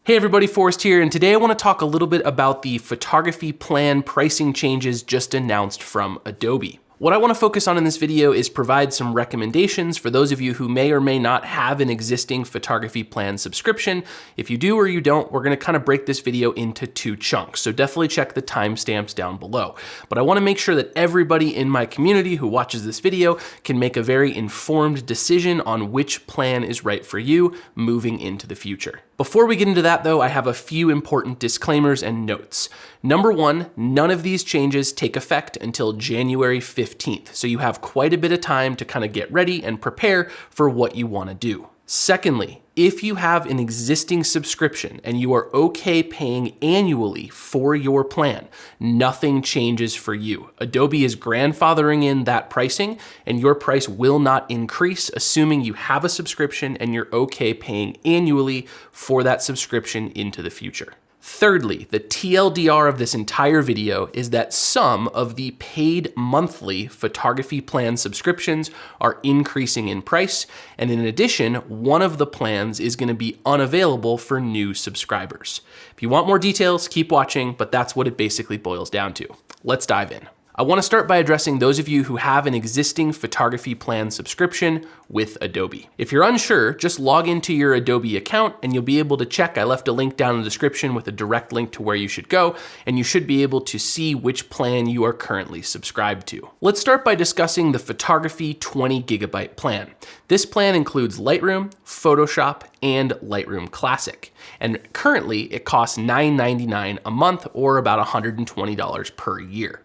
Hey everybody, Forrest here, and today I want to talk a little bit about the photography plan pricing changes just announced from Adobe. What I want to focus on in this video is provide some recommendations for those of you who may or may not have an existing photography plan subscription. If you do or you don't, we're going to kind of break this video into two chunks, so definitely check the timestamps down below. But I want to make sure that everybody in my community who watches this video can make a very informed decision on which plan is right for you moving into the future. Before we get into that though, I have a few important disclaimers and notes. Number one, none of these changes take effect until January 15th, so you have quite a bit of time to kind of get ready and prepare for what you want to do. Secondly, if you have an existing subscription and you are okay paying annually for your plan, nothing changes for you. Adobe is grandfathering in that pricing and your price will not increase, assuming you have a subscription and you're okay paying annually for that subscription into the future. Thirdly, the TLDR of this entire video is that some of the paid monthly photography plan subscriptions are increasing in price, and in addition, one of the plans is going to be unavailable for new subscribers. If you want more details, keep watching, but that's what it basically boils down to. Let's dive in. I want to start by addressing those of you who have an existing photography plan subscription with Adobe. If you're unsure, just log into your Adobe account and you'll be able to check. I left a link down in the description with a direct link to where you should go, and you should be able to see which plan you are currently subscribed to. Let's start by discussing the photography 20 gigabyte plan. This plan includes Lightroom, Photoshop, and Lightroom Classic. And currently it costs $9.99 a month or about $120 per year.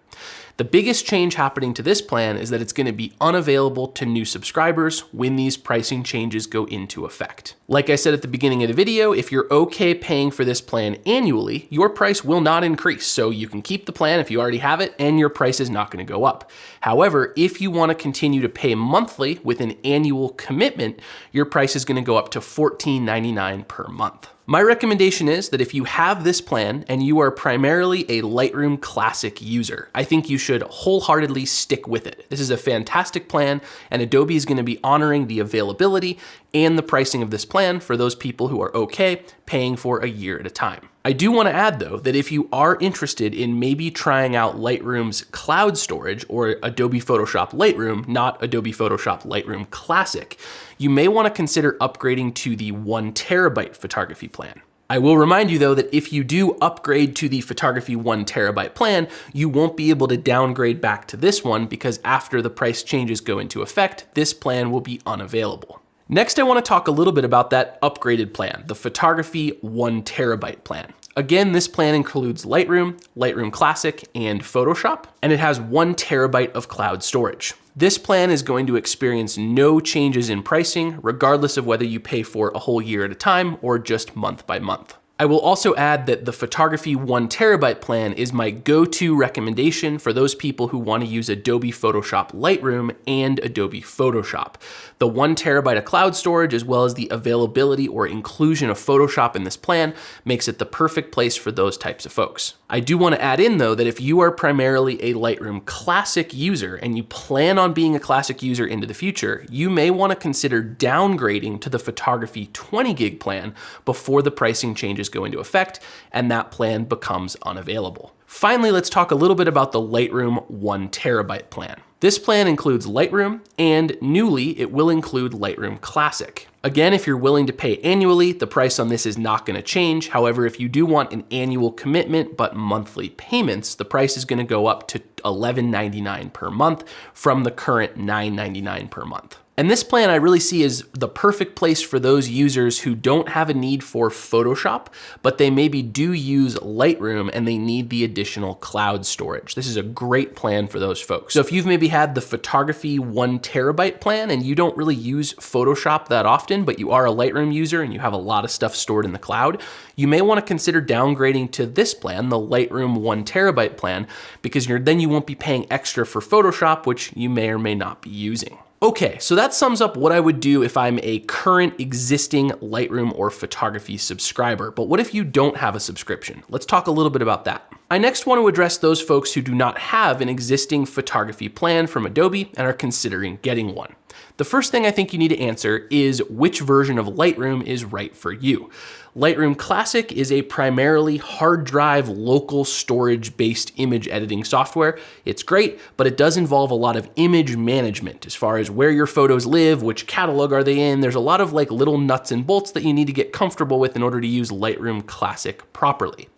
The biggest change happening to this plan is that it's going to be unavailable to new subscribers when these pricing changes go into effect. Like I said at the beginning of the video, if you're okay paying for this plan annually, your price will not increase. So you can keep the plan if you already have it and your price is not going to go up. However, if you want to continue to pay monthly with an annual commitment, your price is going to go up to $14.99 per month. My recommendation is that if you have this plan and you are primarily a Lightroom Classic user, I think you should wholeheartedly stick with it. This is a fantastic plan, and Adobe is going to be honoring the availability and the pricing of this plan for those people who are okay paying for a year at a time. I do want to add though that if you are interested in maybe trying out Lightroom's cloud storage or Adobe Photoshop Lightroom, not Adobe Photoshop Lightroom Classic, you may want to consider upgrading to the 1 terabyte photography plan. I will remind you though that if you do upgrade to the photography 1 terabyte plan, you won't be able to downgrade back to this one because after the price changes go into effect, this plan will be unavailable. Next, I want to talk a little bit about that upgraded plan, the photography 1 terabyte plan. Again, this plan includes Lightroom, Lightroom Classic, and Photoshop, and it has 1 terabyte of cloud storage. This plan is going to experience no changes in pricing, regardless of whether you pay for a whole year at a time or just month by month. I will also add that the photography 1 terabyte plan is my go-to recommendation for those people who want to use Adobe Photoshop Lightroom and Adobe Photoshop. The 1 terabyte of cloud storage, as well as the availability or inclusion of Photoshop in this plan, makes it the perfect place for those types of folks. I do want to add in though that if you are primarily a Lightroom Classic user and you plan on being a Classic user into the future, you may want to consider downgrading to the photography 20 gig plan before the pricing changes go into effect and that plan becomes unavailable. Finally, let's talk a little bit about the Lightroom 1 terabyte plan. This plan includes Lightroom, and newly it will include Lightroom Classic. Again, if you're willing to pay annually, the price on this is not going to change. However, if you do want an annual commitment but monthly payments, the price is going to go up to $11.99 per month from the current $9.99 per month. And this plan I really see as the perfect place for those users who don't have a need for Photoshop, but they maybe do use Lightroom and they need the additional cloud storage. This is a great plan for those folks. So if you've maybe had the photography 1 terabyte plan and you don't really use Photoshop that often, but you are a Lightroom user and you have a lot of stuff stored in the cloud, you may want to consider downgrading to this plan, the Lightroom 1 terabyte plan, because then you won't be paying extra for Photoshop, which you may or may not be using. Okay, so that sums up what I would do if I'm a current existing Lightroom or photography subscriber. But what if you don't have a subscription? Let's talk a little bit about that. I next want to address those folks who do not have an existing photography plan from Adobe and are considering getting one. The first thing I think you need to answer is which version of Lightroom is right for you. Lightroom Classic is a primarily hard drive, local storage-based image editing software. It's great, but it does involve a lot of image management as far as where your photos live, which catalog are they in. There's a lot of like little nuts and bolts that you need to get comfortable with in order to use Lightroom Classic properly.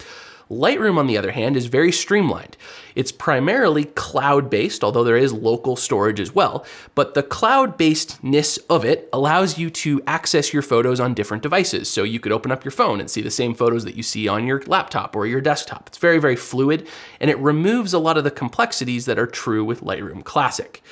Lightroom, on the other hand, is very streamlined. It's primarily cloud-based, although there is local storage as well, but the cloud-basedness of it allows you to access your photos on different devices. So you could open up your phone and see the same photos that you see on your laptop or your desktop. It's very, very fluid, and it removes a lot of the complexities that are true with Lightroom Classic.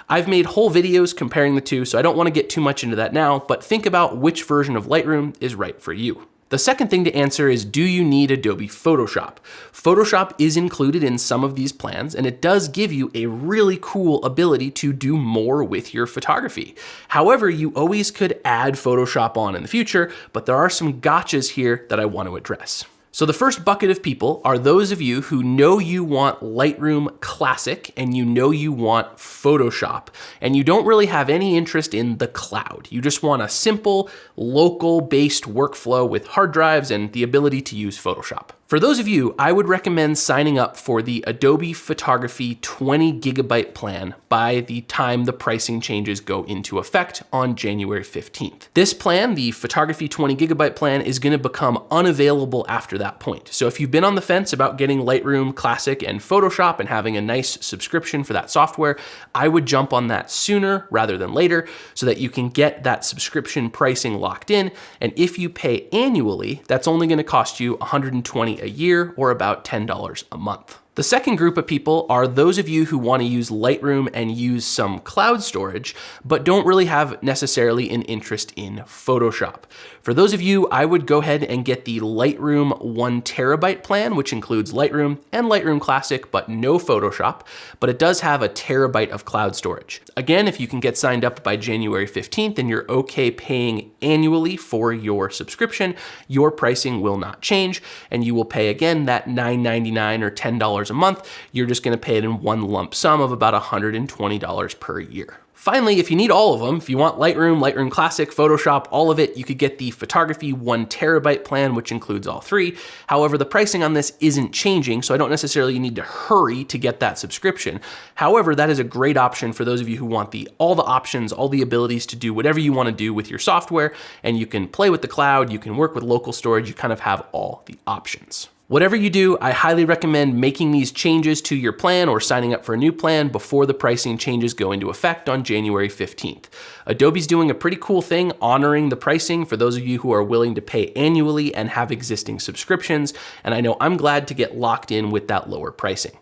I've made whole videos comparing the two, so I don't want to get too much into that now, but think about which version of Lightroom is right for you. The second thing to answer is, do you need Adobe Photoshop? Photoshop is included in some of these plans, and it does give you a really cool ability to do more with your photography. However, you always could add Photoshop on in the future, but there are some gotchas here that I want to address. So the first bucket of people are those of you who know you want Lightroom Classic and you know you want Photoshop, and you don't really have any interest in the cloud. You just want a simple, local-based workflow with hard drives and the ability to use Photoshop. For those of you, I would recommend signing up for the Adobe Photography 20 gigabyte plan by the time the pricing changes go into effect on January 15th. This plan, the Photography 20 gigabyte plan, is going to become unavailable after that point. So if you've been on the fence about getting Lightroom Classic and Photoshop and having a nice subscription for that software, I would jump on that sooner rather than later so that you can get that subscription pricing locked in. And if you pay annually, that's only going to cost you $120 a year, or about $10 a month. The second group of people are those of you who want to use Lightroom and use some cloud storage, but don't really have necessarily an interest in Photoshop. For those of you, I would go ahead and get the Lightroom 1 terabyte plan, which includes Lightroom and Lightroom Classic, but no Photoshop, but it does have a terabyte of cloud storage. Again, if you can get signed up by January 15th and you're okay paying annually for your subscription, your pricing will not change, and you will pay again that $9.99 or $10 a month. You're just going to pay it in one lump sum of about $120 per year. Finally, if you need all of them, if you want Lightroom, Lightroom Classic, Photoshop, all of it, you could get the Photography 1 terabyte plan, which includes all three. However, the pricing on this isn't changing, so I don't necessarily need to hurry to get that subscription. However, that is a great option for those of you who want all the options, all the abilities to do whatever you want to do with your software, and you can play with the cloud, you can work with local storage, you kind of have all the options. Whatever you do, I highly recommend making these changes to your plan or signing up for a new plan before the pricing changes go into effect on January 15th. Adobe's doing a pretty cool thing honoring the pricing for those of you who are willing to pay annually and have existing subscriptions, and I know I'm glad to get locked in with that lower pricing.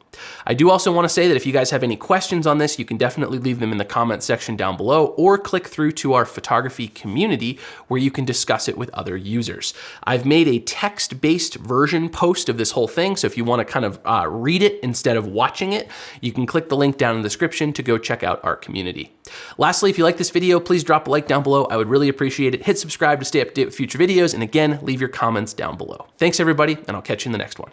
I do also want to say that if you guys have any questions on this, you can definitely leave them in the comment section down below or click through to our photography community where you can discuss it with other users. I've made a text-based version post of this whole thing, so if you want to kind of read it instead of watching it, you can click the link down in the description to go check out our community. Lastly, if you like this video, please drop a like down below. I would really appreciate it. Hit subscribe to stay up to date with future videos, and again, leave your comments down below. Thanks everybody, and I'll catch you in the next one.